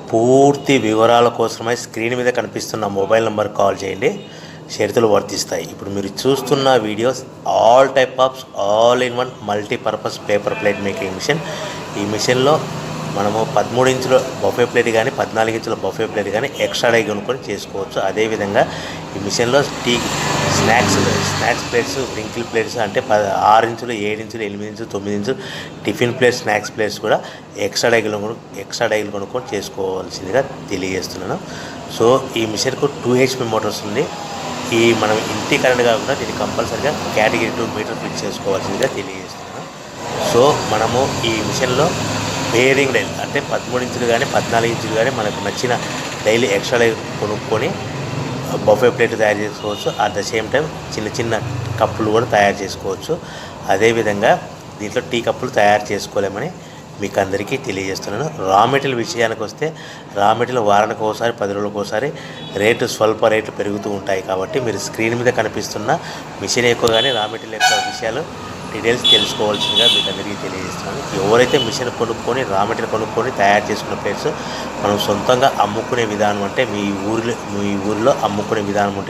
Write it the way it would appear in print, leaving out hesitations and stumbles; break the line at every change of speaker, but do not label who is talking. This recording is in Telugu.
పూర్తి వివరాల కోసమై స్క్రీన్ మీద కనిపిస్తున్న మొబైల్ నెంబర్ కాల్ చేయండి. షరతులు వర్తిస్తాయి. ఇప్పుడు మీరు చూస్తున్న videos all type of all in one multipurpose paper plate making machine. ఈ మిషన్లో మనము 13 ఇంచుల బఫే ప్లేట్ కానీ 14 ఇంచుల బఫే ప్లేట్ కానీ ఎక్స్ట్రా డై కొనుక్కొని చేసుకోవచ్చు. అదేవిధంగా ఈ మిషన్లో స్నాక్స్ ప్లేట్స్, రింకిల్ ప్లేట్స్ అంటే 6 ఇంచులు, 7 ఇంచులు, 8 ఇంచులు, 9 ఇంచులు టిఫిన్ ప్లేట్స్, స్నాక్స్ ప్లేట్స్ కూడా ఎక్స్ట్రా డైలు కొనుక్కొని చేసుకోవాల్సిందిగా తెలియజేస్తున్నాను. సో ఈ మిషన్కు 2 HP మోటార్స్ ఉంది. మనం ఇంటి కరెంట్ కాకుండా దీన్ని కంపల్సరిగా కేటగిరీ 2 మీటర్ ఫిట్ చేసుకోవాల్సిందిగా తెలియజేస్తున్నాను. సో మనము ఈ మిషన్లో బేరింగ్ డైల్ అంటే 13 ఇంచులు కానీ 14 ఇంచులు కానీ మనకు నచ్చిన డైలీ ఎక్స్ట్రా డై కొనుక్కొని బఫే ప్లేట్ తయారు చేసుకోవచ్చు. అట్ ద సేమ్ టైం చిన్న చిన్న కప్పులు కూడా తయారు చేసుకోవచ్చు. అదేవిధంగా దీంట్లో టీ కప్పులు తయారు చేసుకోలేమని మీకు అందరికీ తెలియజేస్తున్నాను. రా మెటీరియల్ విషయానికి వస్తే రా మెటీరియల్ వారానికి ఒకసారి 10 రోజులకు ఒకసారి స్వల్ప రేట్లు పెరుగుతూ ఉంటాయి. కాబట్టి మీరు స్క్రీన్ మీద కనిపిస్తున్న మిషన్ ఎక్కువ కానీ రా మెటీరియల్ యొక్క విషయాలు డీటెయిల్స్ తెలుసుకోవాల్సిందిగా మీకు అందరికీ తెలియజేస్తున్నాను. ఎవరైతే మిషన్ కొనుక్కొని రా మెటీరియల్ కొనుక్కొని తయారు చేసుకున్న ప్లేట్స్ మనం సొంతంగా అమ్ముకునే విధానం అంటే మీ ఊరిలో అమ్ముకునే విధానం ఉంటే